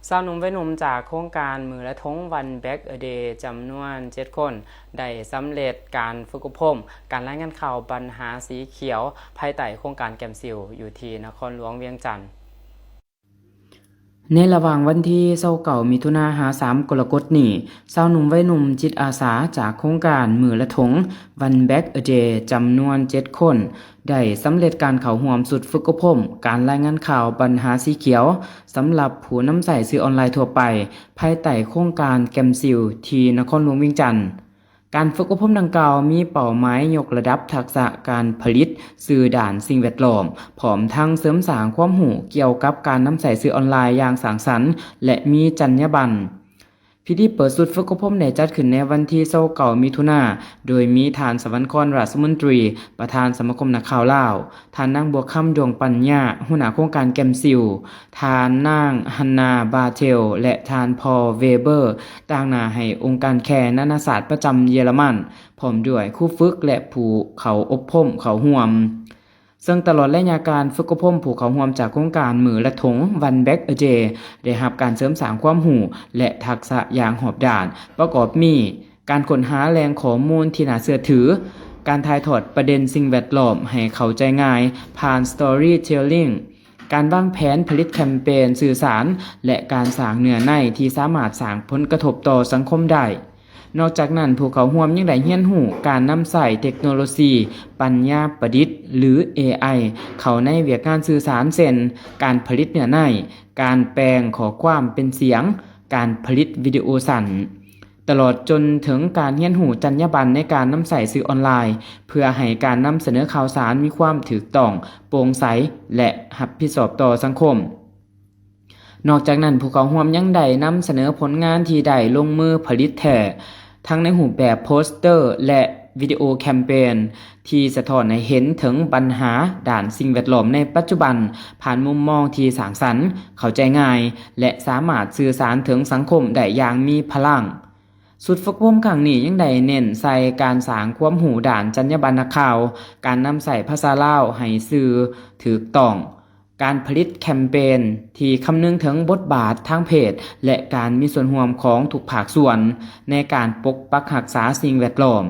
สาวหนุ่มวัยหนุ่มจากโครงการมือละทงวันแบ็กเดย์จำนวน7คนได้สำเร็จการฝึกอบรมการรายงานข่าวปัญหาสีเขียวภายใต้โครงการแกมซิลอยู่ที่นครหลวงเวียงจันทน์ในระหว่างวันที่29มิถุนายนหา3กรกฎาคมนี้สาวหนุ่มวัยหนุ่มจิตอาสาจากโครงการมือละทงวันแบ็กเดย์จำนวน7คนได้สำเร็จการเข้าร่วมสุดฝึกอบรมการรายงานข่าวปัญหาสีเขียวสำหรับผู้นำใช้สื่อออนไลน์ทั่วไปภายใต้โครงการแกมซิลที่นครหลวงเวียงจันทน์การฝึกอบรมดังกล่าวมีเป้าหมายยกระดับทักษะการผลิตสื่อด้านสิ่งแวดล้อมพร้อมทั้งเสริมสร้างความรู้เกี่ยวกับการนำใช้สื่อออนไลน์อย่างสร้างสรรค์และมีจรรยาบรรณพิธีเปิดสุดฝึกอบรมได้จัดขึ้นในวันที่29มิถุนายนโดยมีท่านสวรรครราชมนตรีประธานสมาคมนักข่าวลาวท่านนางบัวค่ำดวงปัญญาหัวหน้าโครงการแกมซิลท่านนางฮันนาบาเทลและท่านพอลเวเบอร์ต่างหน้าให้องค์การแคร์นานาศาสตร์ประจำเยอรมันพร้อมด้วยครูฝึกและผู้เขาอบรมเขาร่วมซึ่งตลอดระยะการฝึกอบรมผู้เข้าร่วมจากโครงการมือละทงวันแบ็กเดย์ได้รับการเสริมสร้างความรู้และทักษะอย่างรอบด้านประกอบมีการค้นหาแหล่งข้อมูลที่น่าเชื่อถือการถ่ายทอดประเด็นสิ่งแวดล้อมให้เข้าใจง่ายผ่าน Storytelling การวางแผนผลิตแคมเปญสื่อสารและการสร้างเนื้อในที่สามารถสร้างผลกระทบต่อสังคมได้นอกจากนั้นผู้เข้าร่วมยังได้เรียนรู้การนำใช้เทคโนโลยีปัญญาประดิษฐ์หรือ AI เข้าในเวียกงานสื่อสารเช่นการผลิตเนื้อในการแปลงข้อความเป็นเสียงการผลิตวิดีโอสั้นตลอดจนถึงการเรียนรู้จรรยาบรรณในการนำใช้สื่อออนไลน์เพื่อให้การนำเสนอข่าวสารมีความถูกต้องโปร่งใสและรับผิดชอบต่อสังคมนอกจากนั้นผู้เข้าร่วมยังได้นำเสนอผลงานที่ได้ลงมือผลิตแท้ทั้งในรูปแบบโปสเตอร์และวิดีโอแคมเปญที่สะท้อนให้เห็นถึงปัญหาด้านสิ่งแวดล้อมในปัจจุบันผ่านมุมมองที่สร้างสรรค์เข้าใจง่ายและสามารถสื่อสารถึงสังคมได้อย่างมีพลังสุดฝึกอบรมครั้งนี้ยังได้เน้นใส่การสร้างความรู้ด้านจรรยาบรรณนักข่าวการนำใส่ภาษาลาวให้สื่อถูกต้องการผลิตแคมเปญที่คำนึงถึงบทบาททางเพศและการมีส่วนร่วมของทุกภาคส่วนในการปกปักรักษาสิ่งแวดล้อม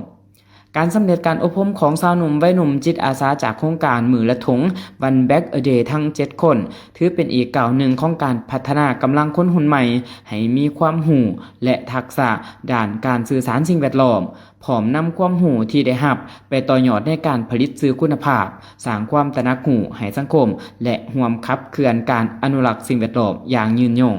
การสำเร็จการอบรมของสาวหนุ่มวัยหนุ่มจิตอาสาจากโครงการมือละทงวันแบ็กเดย์ทั้ง7คนถือเป็นอีกก้าวหนึ่งของการพัฒนากำลังคนหุ่นใหม่ให้มีความรู้และทักษะด้านการสื่อสารสิ่งแวดล้อมพร้อมนำความรู้ที่ได้รับไปต่อยอดในการผลิตสื่อคุณภาพสร้างความตระหนักรู้ให้สังคมและร่วมขับเคลื่อนการอนุรักษ์สิ่งแวดล้อมอย่างยืนยง